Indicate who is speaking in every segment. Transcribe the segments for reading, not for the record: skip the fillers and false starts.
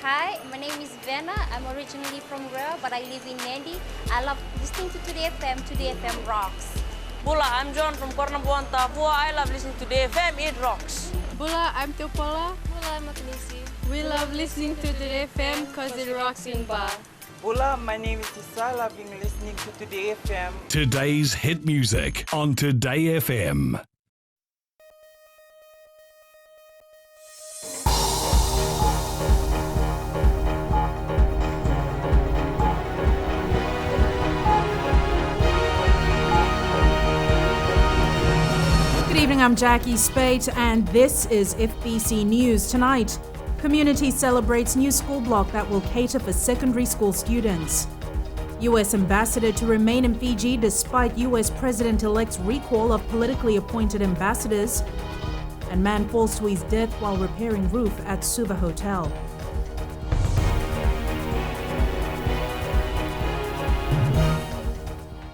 Speaker 1: Hi, my name is Vena. I'm originally from Rio, but I live in Nandi. I love listening to Today FM. Today FM rocks.
Speaker 2: Bula, I'm John from Kornabuan, Tapua. I love listening to Today FM. It rocks.
Speaker 3: Bula, I'm Teopola.
Speaker 4: Bula, I'm Makanisi.
Speaker 3: We love listening to Today FM because it rocks in Ba.
Speaker 5: Bula, my name is Tisa. Loving listening to Today FM.
Speaker 6: Today's hit music on Today FM.
Speaker 7: Good evening, I'm Jackie Spate, and this is FBC News. Tonight, community celebrates new school block that will cater for secondary school students. U.S. ambassador to remain in Fiji despite U.S. President-elect's recall of politically appointed ambassadors. And man falls to his death while repairing roof at Suva Hotel.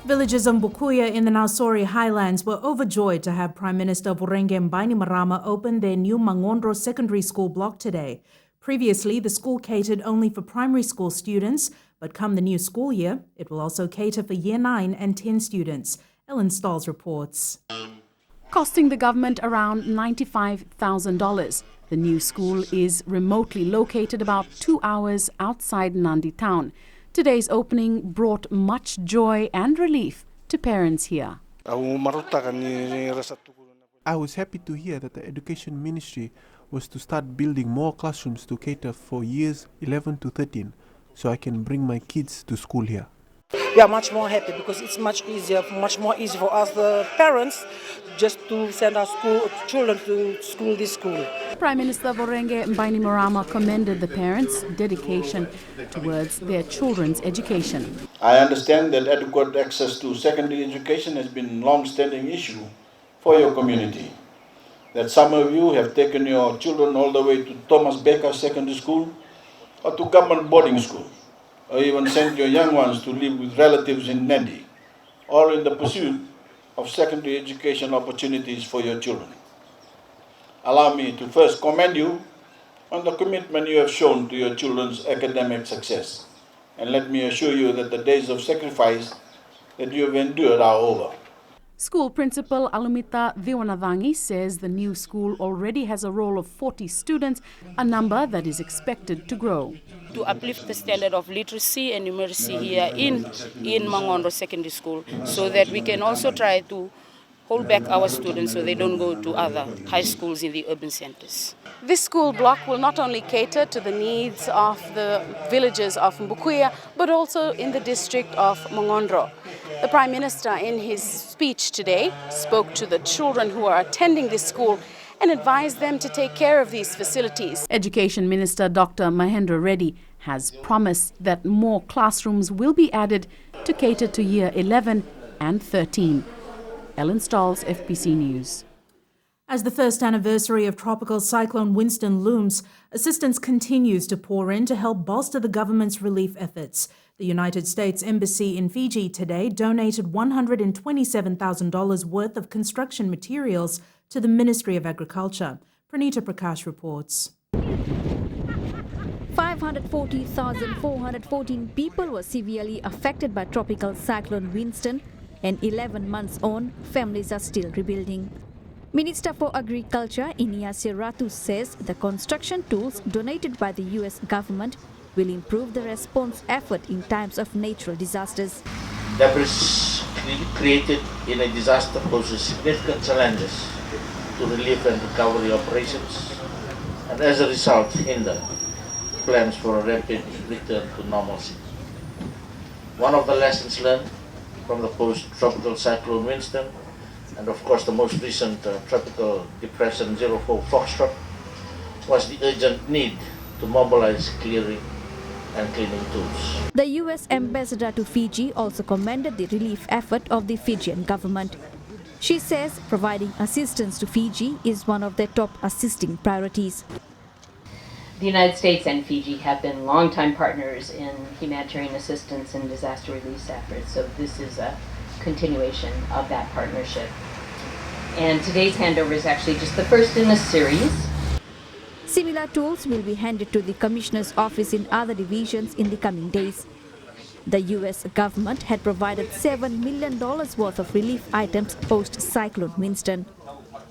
Speaker 7: Villagers of Bukuya in the Nausori Highlands were overjoyed to have Prime Minister Vurenge Bainimarama open their new Mangondro Secondary School block today. Previously, the school catered only for primary school students, but come the new school year, it will also cater for Year 9 and 10 students. Ellen Stalls reports.
Speaker 8: Costing the government around $95,000. The new school is remotely located about 2 hours outside Nandi town. Today's opening brought much joy and relief to parents here.
Speaker 9: I was happy to hear that the Education Ministry was to start building more classrooms to cater for years 11 to 13, so I can bring my kids to school here.
Speaker 10: We are much more happy because it's much more easy for us, the parents, just to send our children to school, this school.
Speaker 8: Prime Minister Vurenge Bainimarama commended the parents' dedication towards their children's education.
Speaker 11: I understand that adequate access to secondary education has been a long-standing issue for your community. That some of you have taken your children all the way to Thomas Baker Secondary School or to government boarding school, or even sent your young ones to live with relatives in Nandi, all in the pursuit of secondary education opportunities for your children. Allow me to first commend you on the commitment you have shown to your children's academic success, and let me assure you that the days of sacrifice that you have endured are over.
Speaker 8: School Principal Alumita Viwanavangi says the new school already has a roll of 40 students, a number that is expected to grow.
Speaker 2: To uplift the standard of literacy and numeracy here in Mangondro Secondary School, so that we can also try to hold back our students so they don't go to other high schools in the urban centers. This school block will not only cater to the needs of the villagers of Mbukuya, but also in the district of Mangondro. The Prime Minister, in his speech today, spoke to the children who are attending this school and advised them to take care of these facilities. Education Minister Dr. Mahendra Reddy has promised that more classrooms will be added to cater to Year 11 and 13. Ellen Stalls, FBC News.
Speaker 7: As the first anniversary of Tropical Cyclone Winston looms, assistance continues to pour in to help bolster the government's relief efforts. The United States Embassy in Fiji today donated $127,000 worth of construction materials to the Ministry of Agriculture. Pranita Prakash reports.
Speaker 4: 540,414 people were severely affected by Tropical Cyclone Winston, and 11 months on, families are still rebuilding. Minister for Agriculture Inyasi Ratu says the construction tools donated by the U.S. government will improve the response effort in times of natural disasters.
Speaker 12: Debris created in a disaster poses significant challenges to relief and recovery operations, and as a result hinder plans for a rapid return to normalcy. One of the lessons learned from the post-tropical cyclone Winston, and of course the most recent tropical depression 04 Foxtrot, was the urgent need to mobilize clearing and cleaning tools.
Speaker 4: The U.S. ambassador to Fiji also commended the relief effort of the Fijian government. She says providing assistance to Fiji is one of their top assisting priorities.
Speaker 13: The United States and Fiji have been longtime partners in humanitarian assistance and disaster relief efforts, so this is a continuation of that partnership. And today's handover is actually just the first in a series.
Speaker 4: Similar tools will be handed to the Commissioner's office in other divisions in the coming days. The US government had provided $7 million worth of relief items post-Cyclone Winston.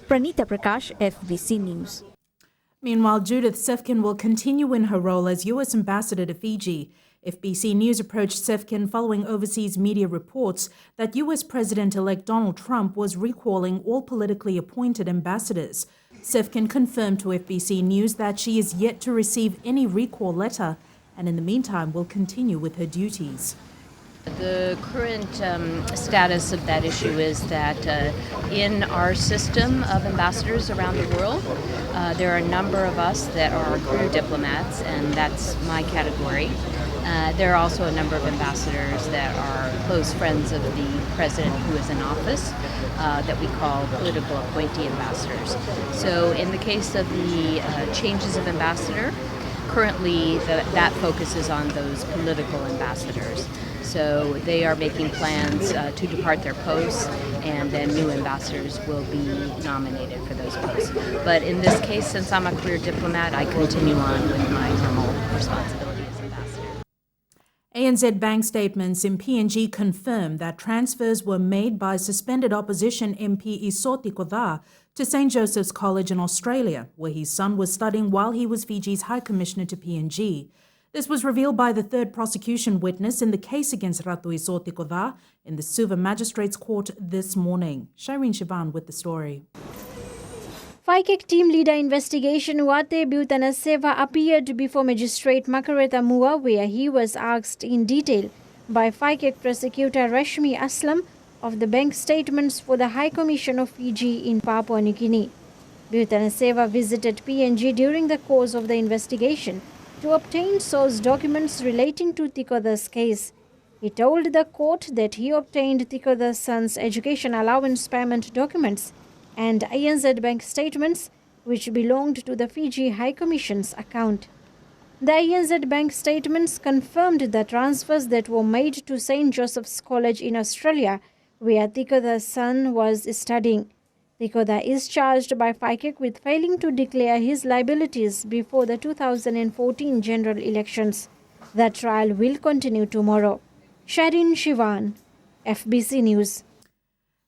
Speaker 4: Pranita Prakash, FBC News.
Speaker 7: Meanwhile, Judith Sefkin will continue in her role as U.S. ambassador to Fiji. FBC News approached Sefkin following overseas media reports that U.S. President-elect Donald Trump was recalling all politically appointed ambassadors. Sefkin confirmed to FBC News that she is yet to receive any recall letter and in the meantime will continue with her duties.
Speaker 13: The current status of that issue is that in our system of ambassadors around the world, there are a number of us that are career diplomats, and that's my category. There are also a number of ambassadors that are close friends of the president who is in office that we call political appointee ambassadors. So in the case of the changes of ambassador, currently that focuses on those political ambassadors. So they are making plans to depart their posts, and then new ambassadors will be nominated for those posts. But in this case, since I'm a career diplomat, I continue on with my normal responsibility as ambassador.
Speaker 7: ANZ Bank statements in PNG confirm that transfers were made by suspended opposition MP Iso Tikoda to St. Joseph's College in Australia, where his son was studying while he was Fiji's High Commissioner to PNG. This was revealed by the third prosecution witness in the case against Ratu Iso Tikoda in the Suva Magistrates Court this morning. Shireen Shivan with the story.
Speaker 14: FICAC team leader investigation Wate Butanaseva appeared before Magistrate Makareta Mua, where he was asked in detail by FICAC prosecutor Rashmi Aslam of the bank statements for the High Commission of Fiji in Papua New Guinea. Butanaseva visited PNG during the course of the investigation to obtain source documents relating to Tikoda's case. He told the court that he obtained Tikoda's son's education allowance payment documents and ANZ Bank statements which belonged to the Fiji High Commission's account. The ANZ Bank statements confirmed the transfers that were made to St. Joseph's College in Australia, where Tikoda's son was studying. Tikoda is charged by FICAC with failing to declare his liabilities before the 2014 general elections. The trial will continue tomorrow. Shireen Shivan, FBC News.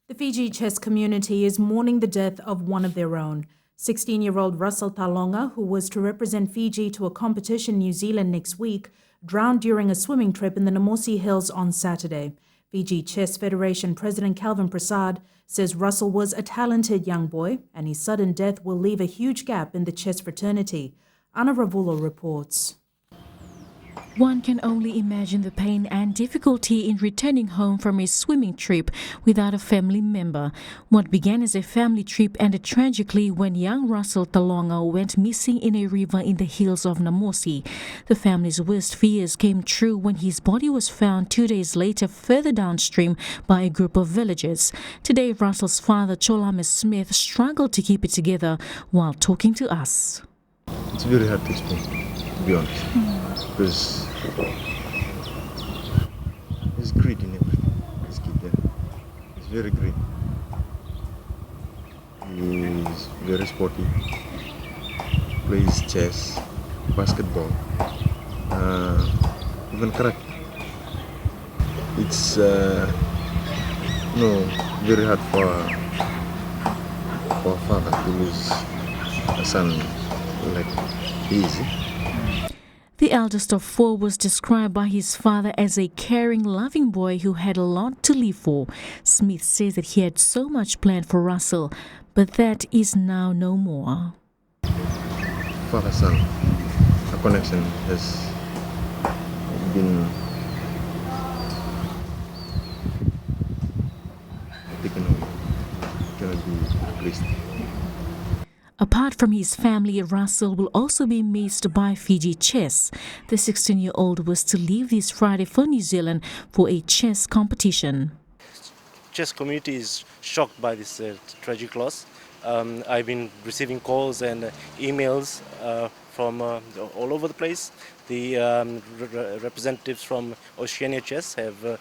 Speaker 7: The Fiji chess community is mourning the death of one of their own. 16-year-old Russell Talonga, who was to represent Fiji to a competition in New Zealand next week, drowned during a swimming trip in the Namosi Hills on Saturday. Fiji Chess Federation President Calvin Prasad says Russell was a talented young boy and his sudden death will leave a huge gap in the chess fraternity. Anna Ravulo reports.
Speaker 15: One can only imagine the pain and difficulty in returning home from a swimming trip without a family member. What began as a family trip ended tragically when young Russell Talonga went missing in a river in the hills of Namosi. The family's worst fears came true when his body was found 2 days later further downstream by a group of villagers. Today, Russell's father, Cholame Smith, struggled to keep it together while talking to us.
Speaker 16: It's very hard to explain, to be honest. Because he's great in everything, this kid there. He's very great. He's very sporty. Plays chess, basketball, even karate. It's very hard for a father to lose a son like he is.
Speaker 15: The eldest of four was described by his father as a caring, loving boy who had a lot to live for. Smith says that he had so much planned for Russell, but that is now no more.
Speaker 16: Father-son, a connection has been taken away. It cannot be replaced.
Speaker 15: Apart from his family, Russell will also be missed by Fiji Chess. The 16-year-old was to leave this Friday for New Zealand for a chess competition.
Speaker 17: Chess community is shocked by this tragic loss. I've been receiving calls and emails from all over the place. The representatives from Oceania Chess have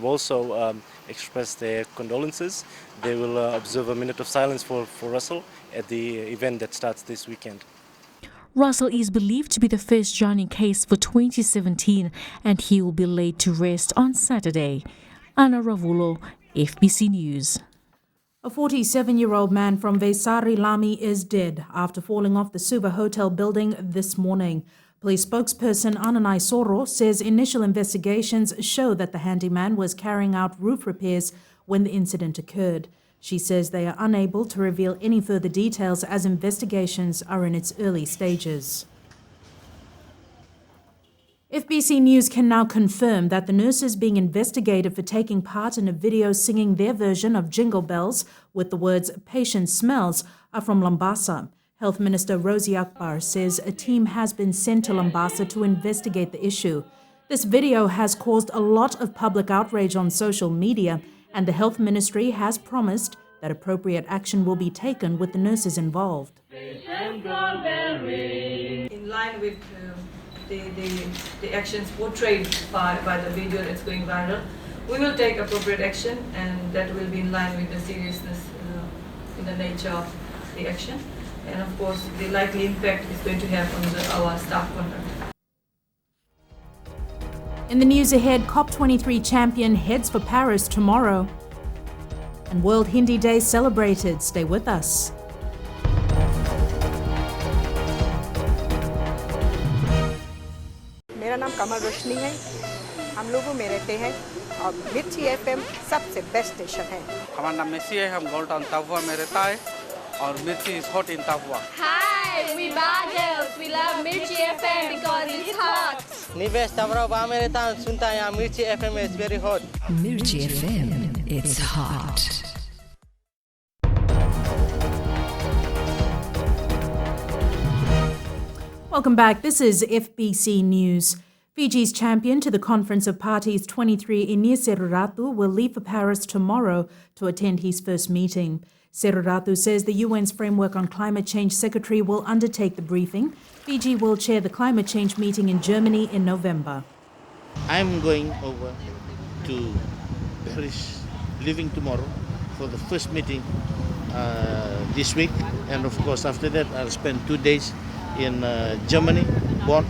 Speaker 17: also expressed their condolences. They will observe a minute of silence for Russell at the event that starts this weekend.
Speaker 15: Russell is believed to be the first drowning case for 2017 and he will be laid to rest on Saturday. Anna Ravulo, FBC News.
Speaker 7: A 47-year-old man from Vesari Lami is dead after falling off the Suva Hotel building this morning. Police spokesperson Ananai Soro says initial investigations show that the handyman was carrying out roof repairs when the incident occurred. She says they are unable to reveal any further details as investigations are in its early stages. FBC News can now confirm that the nurses being investigated for taking part in a video singing their version of Jingle Bells with the words "patient smells" are from Lambasa. Health Minister Rosie Akbar says a team has been sent to Lambasa to investigate the issue. This video has caused a lot of public outrage on social media, and the Health Ministry has promised that appropriate action will be taken with the nurses involved.
Speaker 18: In line with the actions portrayed by the video that's going viral, we will take appropriate action, and that will be in line with the seriousness in the nature of the action. And of course, the likely impact is going to have on our staff conduct.
Speaker 7: In the news ahead, COP23 champion heads for Paris tomorrow. And World Hindi Day celebrated. Stay with us.
Speaker 19: मेरा नाम कमल रोशनी है। हम लोगों में रहते हैं और मिर्ची एफएम सबसे बेस्ट स्टेशन है।
Speaker 20: हमारा नाम मेसी है, हम गोल्ड टाउन तापुआ में रहता है और मिर्ची इज हॉट इन तापुआ।
Speaker 3: Hi, we Bagels. We love Mirchi FM because it's hot.
Speaker 21: निवेश तवराबा में रहता हूँ, सुनता है यहाँ मिर्ची FM is very hot.
Speaker 22: Mirchi FM, it's hot.
Speaker 7: Welcome back. This is FBC News. Fiji's champion to the Conference of Parties 23, Inia Seruratu, will leave for Paris tomorrow to attend his first meeting. Seruratu says the UN's Framework on Climate Change Secretary will undertake the briefing. Fiji will chair the climate change meeting in Germany in November.
Speaker 12: I'm going over to Paris, leaving tomorrow for the first meeting this week. And of course, after that, I'll spend 2 days in Germany, Bonn.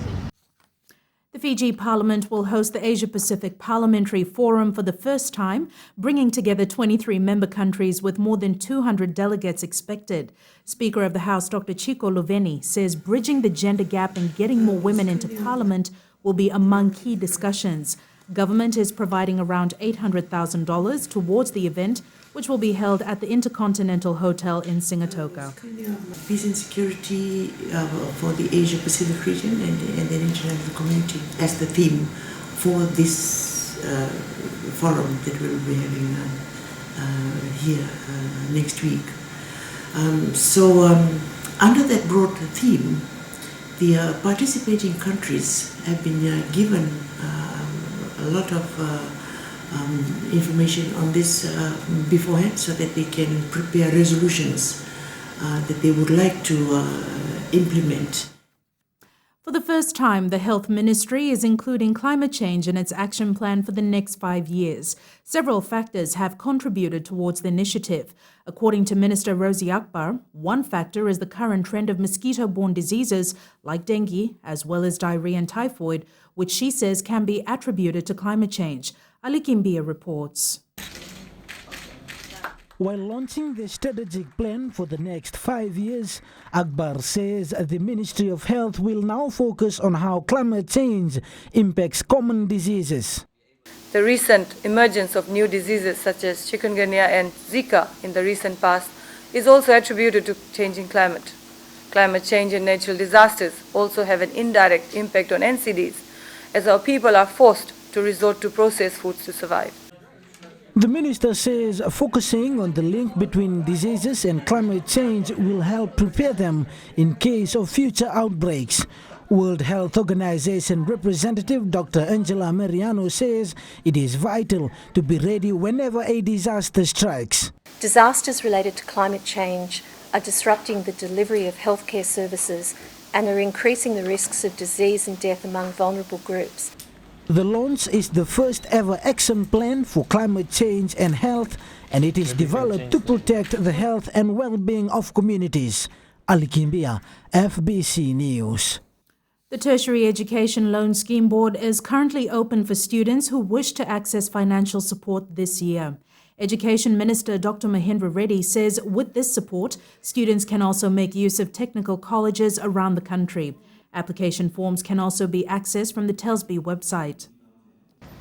Speaker 7: The Fiji Parliament will host the Asia-Pacific Parliamentary Forum for the first time, bringing together 23 member countries with more than 200 delegates expected. Speaker of the House, Dr. Chico Luveni, says bridging the gender gap and getting more women into Parliament will be among key discussions. Government is providing around $800,000 towards the event, which will be held at the Intercontinental Hotel in Sigatoka.
Speaker 23: Peace and security for the Asia-Pacific region and the international community as the theme for this forum that we'll be having here next week. Under that broad theme, the participating countries have been given a lot of information on this beforehand so that they can prepare resolutions that they would like to implement.
Speaker 7: For the first time, the Health Ministry is including climate change in its action plan for the next 5 years. Several factors have contributed towards the initiative. According to Minister Rosie Akbar, one factor is the current trend of mosquito-borne diseases like dengue, as well as diarrhea and typhoid, which she says can be attributed to climate change. Ali Kimbia reports.
Speaker 24: While launching the strategic plan for the next 5 years, Akbar says the Ministry of Health will now focus on how climate change impacts common diseases.
Speaker 18: The recent emergence of new diseases such as chikungunya and Zika in the recent past is also attributed to changing climate. Climate change and natural disasters also have an indirect impact on NCDs, as our people are forced to resort to processed foods to survive.
Speaker 24: The minister says focusing on the link between diseases and climate change will help prepare them in case of future outbreaks. World Health Organization representative Dr. Angela Mariano says it is vital to be ready whenever a disaster strikes.
Speaker 25: Disasters related to climate change are disrupting the delivery of healthcare services and are increasing the risks of disease and death among vulnerable groups.
Speaker 24: The launch is the first ever action plan for climate change and health, and it is developed to protect the health and well-being of communities. Ali Kimbia, FBC News.
Speaker 7: The Tertiary Education Loan Scheme Board is currently open for students who wish to access financial support this year. Education Minister Dr. Mahendra Reddy says with this support, students can also make use of technical colleges around the country. Application forms can also be accessed from the Telsby website.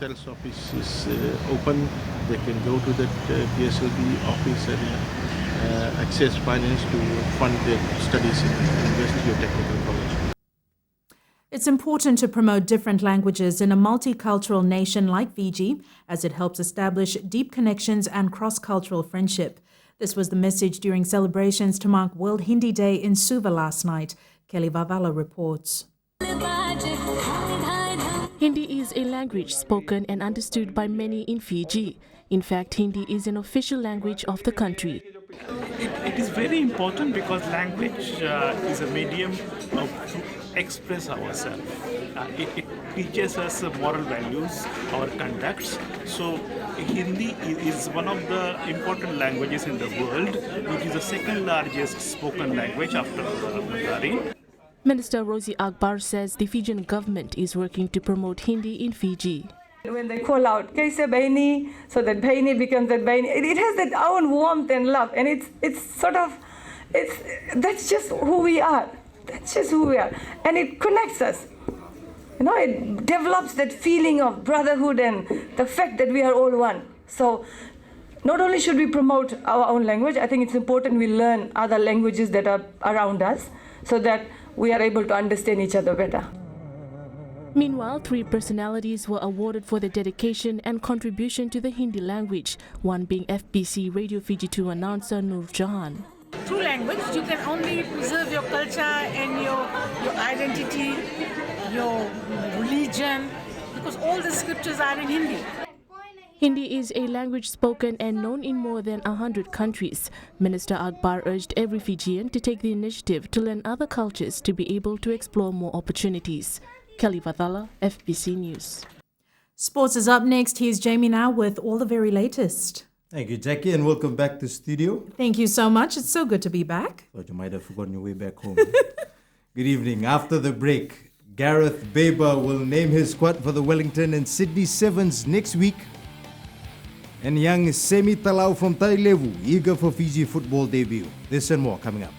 Speaker 1: TELS office is open. They can go to the TSLB office and access finance to fund their studies in university or technical college.
Speaker 7: It's important to promote different languages in a multicultural nation like Fiji, as it helps establish deep connections and cross-cultural friendship. This was the message during celebrations to mark World Hindi Day in Suva last night. Kelly Vavala reports.
Speaker 5: Hindi is a language spoken and understood by many in Fiji. In fact, Hindi is an official language of the country.
Speaker 6: It is very important because language is a medium to express ourselves. It teaches us moral values, our conducts. So Hindi is one of the important languages in the world, which is the second largest spoken language after Mandarin.
Speaker 5: Minister Rosie Akbar says the Fijian government is working to promote Hindi in Fiji.
Speaker 18: When they call out Kaise Bahini, so that Bahini becomes that Bahini, it has that own warmth and love, and that's just who we are. That's just who we are, and it connects us. You know, it develops that feeling of brotherhood and the fact that we are all one. So, not only should we promote our own language, I think it's important we learn other languages that are around us, so that we are able to understand each other better.
Speaker 5: Meanwhile, 3 personalities were awarded for their dedication and contribution to the Hindi language, one being FBC Radio Fiji 2 announcer Noor Jahan.
Speaker 9: Through language, you can only preserve your culture and your identity, your religion, because all the scriptures are in Hindi.
Speaker 5: Hindi is a language spoken and known in more than 100 countries. Minister Akbar urged every Fijian to take the initiative to learn other cultures to be able to explore more opportunities. Kelly Vathala, FBC News.
Speaker 7: Sports is up next. Here's Jamie now with all the very latest.
Speaker 10: Thank you, Jackie, and welcome back to studio.
Speaker 7: Thank you so much. It's so good to be back.
Speaker 10: Thought you might have forgotten your way back home. Good evening. After the break, Gareth Baber will name his squad for the Wellington and Sydney Sevens next week. And young Semi Talau from Tailevu, eager for Fiji football debut. This and more coming up.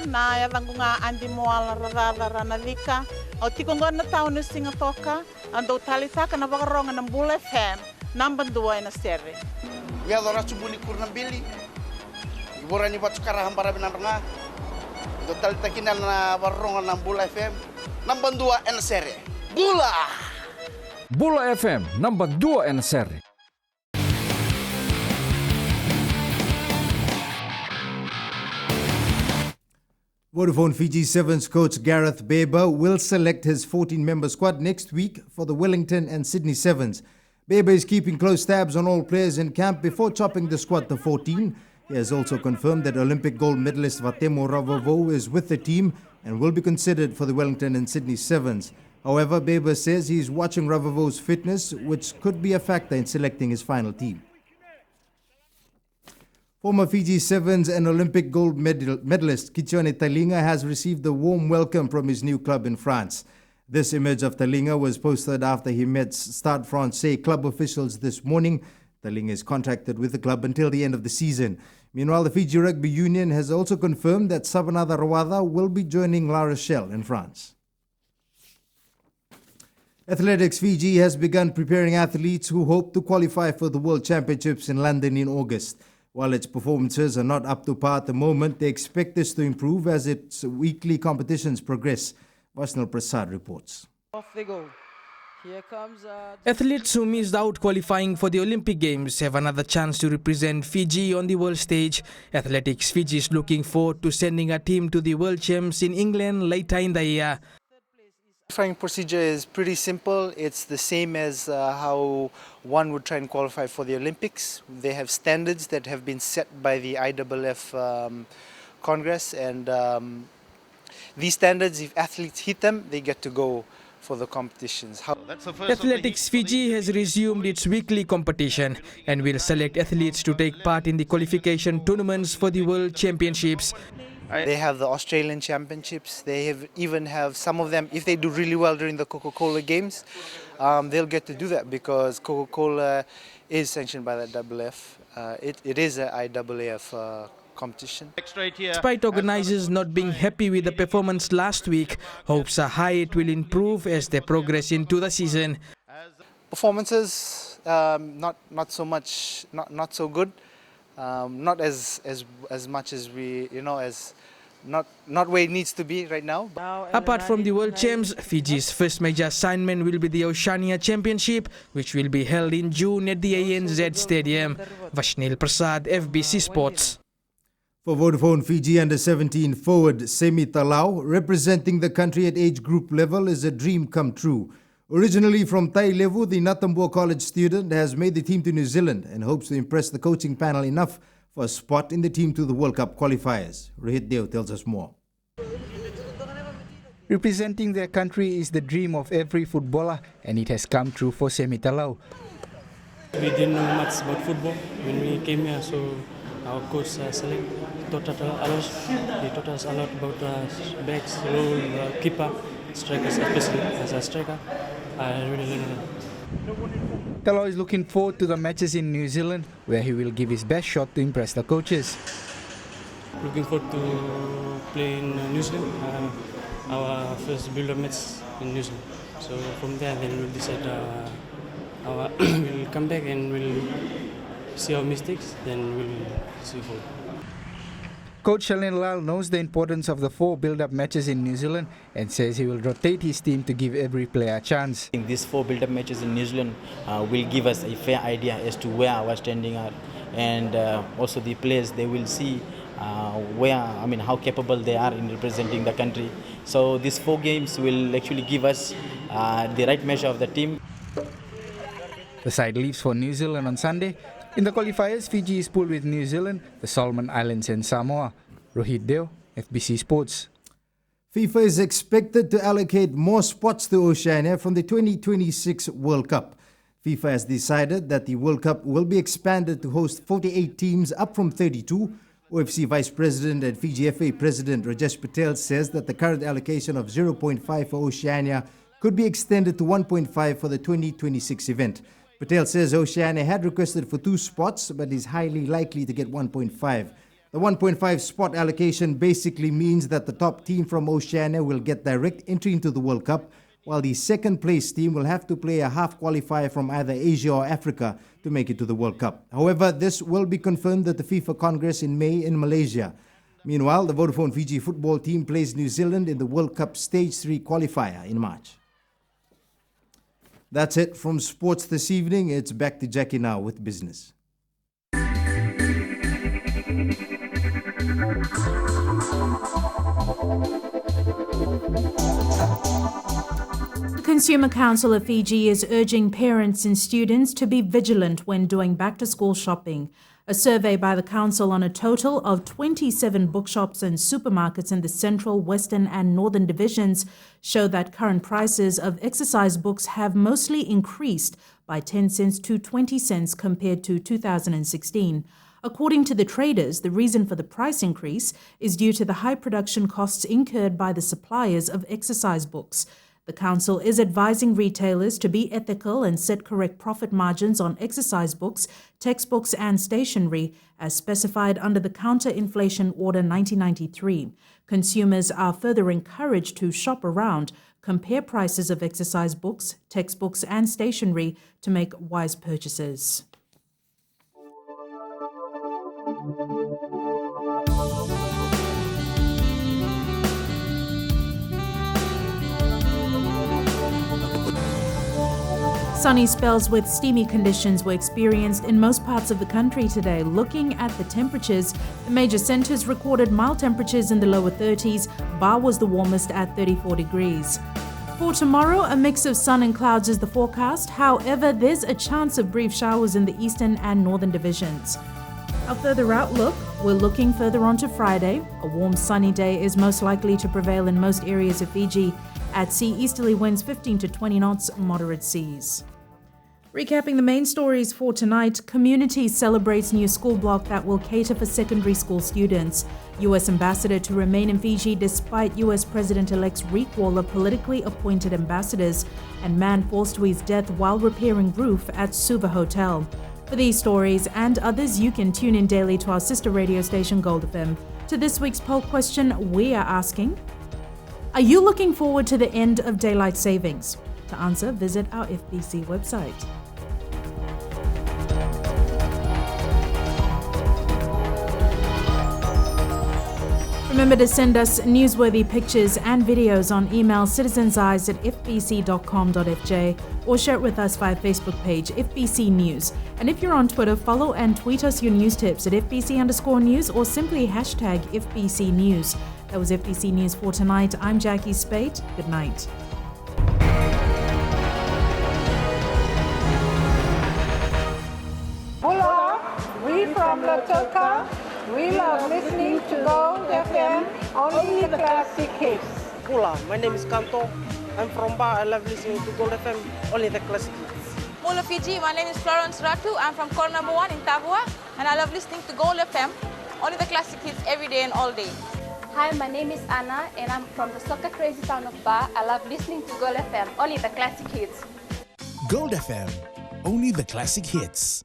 Speaker 26: Na yavangunga andi moala rarara ranavika au tikongona taunu singatoka ando talitaka na vakaronga na Bull FM number 2 na serre
Speaker 27: ya dora chubuni kurnambili iborani batukara hambara binaranga do talitakina na vakaronga na Bull FM number 2 na serre
Speaker 28: Bull FM number 2 na serre.
Speaker 10: Vodafone Fiji Sevens coach Gareth Baber will select his 14-member squad next week for the Wellington and Sydney Sevens. Baber is keeping close tabs on all players in camp before chopping the squad to 14. He has also confirmed that Olympic gold medalist Vatemo Ravavo is with the team and will be considered for the Wellington and Sydney Sevens. However, Baber says he is watching Ravavo's fitness, which could be a factor in selecting his final team. Former Fiji Sevens and Olympic gold medalist Kichone Talinga has received a warm welcome from his new club in France. This image of Talinga was posted after he met Stade Francais club officials this morning. Talinga is contracted with the club until the end of the season. Meanwhile, the Fiji Rugby Union has also confirmed that Savanada Rawada will be joining La Rochelle in France. Athletics Fiji has begun preparing athletes who hope to qualify for the World Championships in London in August. While its performances are not up to par at the moment, they expect this to improve as its weekly competitions progress. Varshnal Prasad reports.
Speaker 29: Off they go. Here comes
Speaker 30: athletes who missed out qualifying for the Olympic Games have another chance to represent Fiji on the world stage. Athletics Fiji is looking forward to sending a team to the World Champs in England later in the year.
Speaker 31: Qualifying procedure is pretty simple. It's the same as how one would try and qualify for the Olympics. They have standards that have been set by the IAAF Congress, and these standards, if athletes hit them, they get to go for the competitions.
Speaker 30: Athletics Fiji has resumed its weekly competition and will select athletes to take part in the qualification tournaments for the World Championships.
Speaker 31: They have the Australian Championships. They even have some of them, if they do really well during the Coca-Cola Games, they'll get to do that because Coca-Cola is sanctioned by the IAAF. It is an IAAF competition.
Speaker 30: Despite organisers not being happy with the performance last week, hopes are high it will improve as they progress into the season.
Speaker 31: Performances, not so much, not so good. Not as much as we, not where it needs to be right now.
Speaker 30: Apart from the World Champs, Fiji's first major assignment will be the Oceania Championship, which will be held in June at the ANZ Stadium. Vashnil Prasad, FBC Sports.
Speaker 10: For Vodafone Fiji under-17 forward Semi Talau, representing the country at age group level is a dream come true. Originally from Tailevu, the Natambua College student has made the team to New Zealand and hopes to impress the coaching panel enough for a spot in the team to the World Cup qualifiers. Rohit Deo tells us more.
Speaker 2: Representing their country is the dream of every footballer, and it has come true for Semi Talau.
Speaker 4: We didn't know much about football when we came here, so our coach taught us a lot about backs, role, keeper, strikers, especially as a striker. I really learned a lot.
Speaker 2: Talau is looking forward to the matches in New Zealand, where he will give his best shot to impress the coaches.
Speaker 4: Looking forward to play in New Zealand, our first build-up match in New Zealand. So from there, then we'll decide. We'll come back and we'll see our mistakes. Then we'll see forward.
Speaker 2: Coach Shalin Lal knows the importance of the 4 build-up matches in New Zealand and says he will rotate his team to give every player a chance.
Speaker 8: I think these 4 build-up matches in New Zealand will give us a fair idea as to where our standing are, and also the players, they will see how capable they are in representing the country. So these 4 games will actually give us the right measure of the team.
Speaker 2: The side leaves for New Zealand on Sunday. In the qualifiers, Fiji is pooled with New Zealand, the Solomon Islands and Samoa. Rohit Deo, FBC Sports.
Speaker 10: FIFA is expected to allocate more spots to Oceania from the 2026 World Cup. FIFA has decided that the World Cup will be expanded to host 48 teams, up from 32. OFC Vice President and Fiji FA President Rajesh Patel says that the current allocation of 0.5 for Oceania could be extended to 1.5 for the 2026 event. Patel says Oceania had requested for 2 spots, but is highly likely to get 1.5. The 1.5 spot allocation basically means that the top team from Oceania will get direct entry into the World Cup, while the second place team will have to play a half qualifier from either Asia or Africa to make it to the World Cup. However, this will be confirmed at the FIFA Congress in May in Malaysia. Meanwhile, the Vodafone Fiji football team plays New Zealand in the World Cup Stage 3 qualifier in March. That's it from sports this evening. It's back to Jackie now with business.
Speaker 7: The Consumer Council of Fiji is urging parents and students to be vigilant when doing back-to-school shopping. A survey by the council on a total of 27 bookshops and supermarkets in the central, western and northern divisions show that current prices of exercise books have mostly increased by 10 cents to 20 cents compared to 2016. According to the traders, the reason for the price increase is due to the high production costs incurred by the suppliers of exercise books. The council is advising retailers to be ethical and set correct profit margins on exercise books, textbooks and stationery as specified under the Counter-Inflation Order 1993. Consumers are further encouraged to shop around, compare prices of exercise books, textbooks and stationery to make wise purchases. Sunny spells with steamy conditions were experienced in most parts of the country today. Looking at the temperatures, the major centres recorded mild temperatures in the lower 30s. Bar was the warmest at 34 degrees. For tomorrow, a mix of sun and clouds is the forecast. However, there's a chance of brief showers in the eastern and northern divisions. Our further outlook, we're looking further on to Friday. A warm sunny day is most likely to prevail in most areas of Fiji. At sea, easterly winds 15 to 20 knots, moderate seas. Recapping the main stories for tonight, Community celebrates new school block that will cater for secondary school students. U.S. ambassador to remain in Fiji despite U.S. President-elect's recall of politically appointed ambassadors, and man falls to his death while repairing roof at Suva Hotel. For these stories and others, you can tune in daily to our sister radio station Gold FM. To this week's poll question, we are asking, are you looking forward to the end of daylight savings? To answer, visit our FBC website. Remember to send us newsworthy pictures and videos on email citizenseyes@fbc.com.fj or share it with us via Facebook page FBC News. And if you're on Twitter, follow and tweet us your news tips at FBC_news or simply hashtag FBC News. That was FBC News for tonight. I'm Jackie Spate. Good night.
Speaker 3: Hola, we from Latoka. We love listening to Gold FM, only the classic hits.
Speaker 11: Hola, my name is Kanto. I'm from Ba. I love listening to Gold FM, only the classic hits.
Speaker 13: Mula Fiji, my name is Florence Ratu. I'm from Call Number 1 in Tavua, and I love listening to Gold FM, only the classic hits every day and all day.
Speaker 14: Hi, my name is Anna, and I'm from the soccer crazy town of Ba. I love listening to Gold FM, only the classic hits.
Speaker 15: Gold FM, only the classic hits.